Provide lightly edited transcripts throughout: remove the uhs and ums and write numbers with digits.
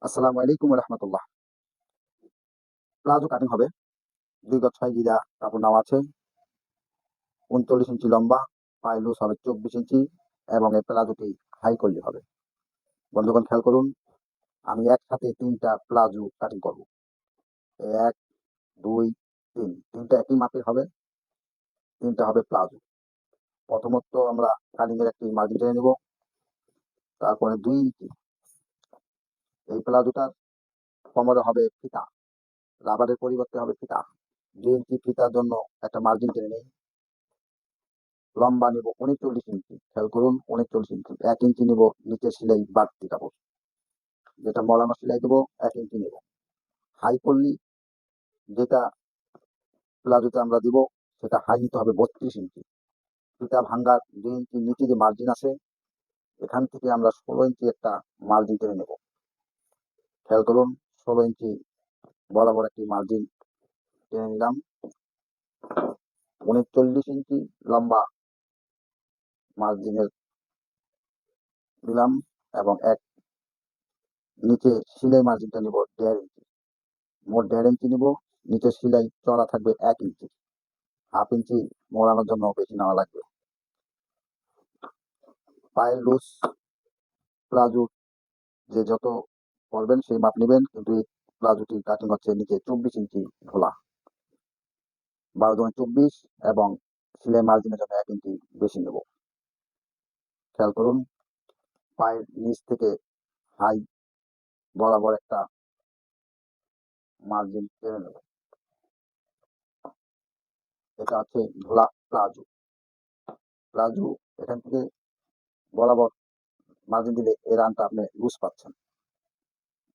আসসালামু আলাইকুম রহমতুল্লাহ। Palazzo cutting হবে। 2 গজ 6 গিরা কাপড় নেওয়া আছে। 39 ইঞ্চি লম্বা, পায়ে লুজ হবে 24 ইঞ্চি এবং এই প্লাজোটি হাই করলে হবে। বন্ধুগণ খেয়াল করুন, আমি একসাথে 3টা প্লাজো কাটিং করব। 1, 2, 3, 3টা একই মাপের হবে। 3টা হবে প্লাজো। প্রথমত আমরা কাটিং এর একটি মার্জিন টেনে নেব। তারপরে 2 ইঞ্চি এই প্লাজোটার কোমরে হবে ফিতা, রাবারের পরিবর্তে হবে ফিতা। 2 ইঞ্চি ফিতার জন্য একটা মার্জিন টেনে নেই। লম্বা নিব 39 ইঞ্চি। খেয়াল করুন, 39 ইঞ্চি। 1 ইঞ্চি নিব নিচে সেলাই বাড়তি কাপড়, যেটা মলানো সেলাই দেবো। 1 ইঞ্চি নিব। হাই করলি যেটা প্লাজোতে আমরা দিব, সেটা হাই নিতে হবে 32 ইঞ্চি। ফিতা ভাঙ্গার 2 ইঞ্চি নিচে যে মার্জিন আছে, এখান থেকে আমরা 16 ইঞ্চি একটা মার্জিন টেনে নেব। খেয়াল করুন, 16 ইঞ্চি বরাবর একটি মার্জিন টেনে নিলাম। 39 ইঞ্চি লম্বা মার্জিনের দিলাম এবং নিচে সেলাই মার্জিনটা নিব 1.5 ইঞ্চি। মোট 1.5 ইঞ্চি নিব। নিচে সেলাই চড়া থাকবে 1 ইঞ্চি। 1/2 ইঞ্চি মোড়ানোর জন্য বেশি নেওয়া লাগবে। পায়ের লুজ প্লাজো যে যত করবেন সেই মাপ নেবেন, কিন্তু এই প্লাজোটির কাটিং হচ্ছে নিচে 24 ইঞ্চি ঢোলা, 12 × 24 এবং সেলাই মার্জিনের জন্য 1 ইঞ্চি বেশি নেব। খেয়াল করুন, পায়ের নিচ থেকে হাই বরাবর একটা মার্জিন টেনে নেব। এটা হচ্ছে ঢোলা প্লাজো। প্লাজো এখান থেকে বরাবর মার্জিন দিলে এই রানটা আপনি লুজ পাচ্ছেন।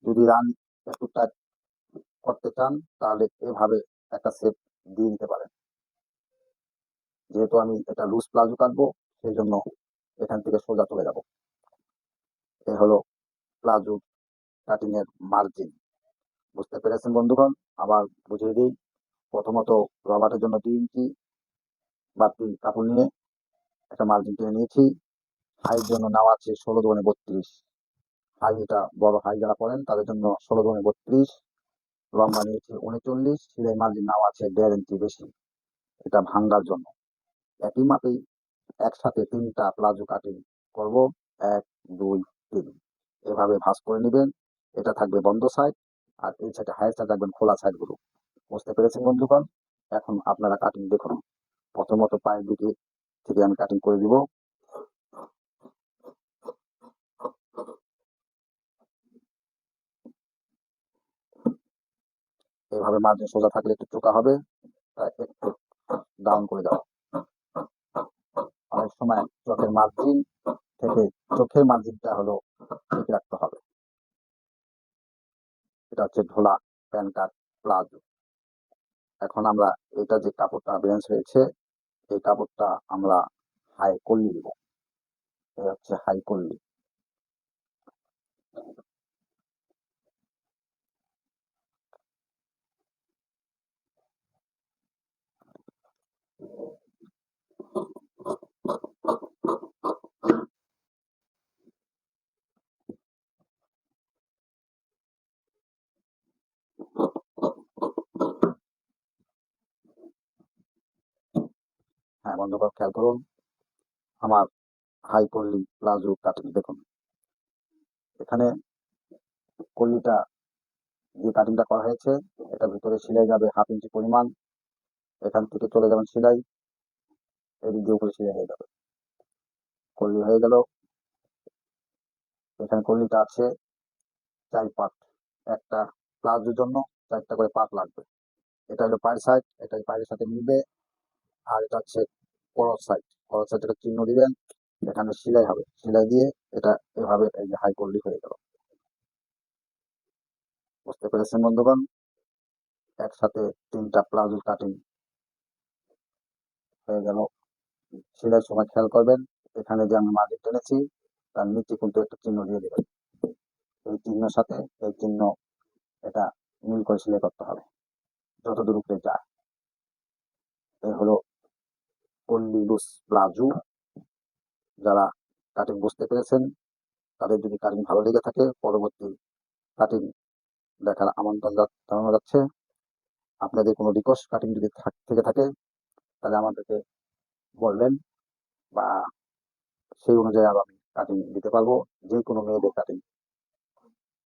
যদি রান একটু টাইট করতে চান তাহলে এভাবে একটা সেট দিয়ে নিতে পারেন। যেহেতু আমি এটা লুজ প্লাজো কাটবো, সেই জন্য এখান থেকে সোজা চলে যাব। এ হলো প্লাজো কাটিং এর মার্জিন। বুঝতে পেরেছেন বন্ধুগণ? আবার বুঝিয়ে দিই। প্রথমত রবারের জন্য 2 ইঞ্চি বাড়তি কাপড় নিয়ে একটা মার্জিন টেনে নিয়েছি। হাইয়ের জন্য নেওয়া আছে 16×32। হাই, এটা বড় হাই যারা পড়েন তাদের জন্য 16×32। লম্বা নিয়েছি 39। সেলাই মার্জিন নেওয়া আছে 1.5 ইঞ্চি বেশি, এটা ভাঙ্গার জন্য। একই মাপেই একসাথে 3টা প্লাজো কাটিং করব। 1, 2, 3 এভাবে ভাঁজ করে নেবেন। এটা থাকবে বন্ধ সাইড, আর এই সাইডে হাইয়ের সাইড রাখবেন খোলা সাইড গুলো। বুঝতে পেরেছেন বন্ধুগণ? এখন আপনারা কাটিং দেখুন। প্রথমত পায়ের দিকে থেকে আমি কাটিং করে দিব। এইভাবে মার্জিন সোজা থাকলে একটু চোকা হবে, তাই একটু ডাউন করে দাও। অনেক সময় চোখের মার্জিনটা হলো ঠিক রাখতে হবে। এটা হচ্ছে ঢোলা প্যান্ট কাট প্লাজো। এখন আমরা এটা যে কাপড়টা বেঞ্চ হয়েছে, এই কাপড়টা আমরা হাই কল্লি দিব। এই হচ্ছে হাই কল্লি। হ্যাঁ বন্ধুগণ খেয়াল করুন, আমার হাই কল্লি প্লাজো কাটিং দেখুন। এখানে কল্লিটা যে কাটিংটা করা হয়েছে, এটা ভিতরে সেলাই যাবে 1/2 ইঞ্চি পরিমাণ। এখান থেকে চলে যাবেন সেলাই, এদিক দিয়ে উপরে সেলাই হয়ে যাবে। কল্লি হয়ে গেল। এখানে কল্লিটা আছে 4 পার্ট। একটা প্লাজোর জন্য 4টা করে পার্ট লাগবে। এটা হলো পায়ের সাইড, এটা পায়ের সাথে মিলবে। আর এটা হচ্ছে ক্রস সাইড। ক্রস সাইডে চিহ্ন দিবেন, এখানে সেলাই হবে। সেলাই দিয়ে এটা এভাবে এই যে হাই কল্লি হয়ে গেল। বুঝতে পেরেছেন বন্ধুগণ? একসাথে 3টা প্লাজো কাটিং হয়ে গেল। সেলাই সময় খেয়াল করবেন, এখানে যে আমি মার্জিন টেনেছি তার নিচে কিন্তু একটা চিহ্ন দিয়ে দেবেন। এই চিহ্নের সাথে এই চিহ্ন এটা মিল করে সেলাই করতে হবে যতদূর উপরে যায়। এই হলো কল্লি লুজ প্লাজো। যারা কাটিং বুঝতে পেরেছেন, তাদের যদি কাটিং ভালো লেগে থাকে, পরবর্তী কাটিং দেখার আমন্ত্রণ জানানো যাচ্ছে। আপনাদের কোনো রিকোয়েস্ট কাটিং যদি থেকে থাকে তাহলে আমাদেরকে বলবেন, বা সেই অনুযায়ী আরো আমি কাটিং দিতে পারবো, যে কোনো মেয়েদের কাটিং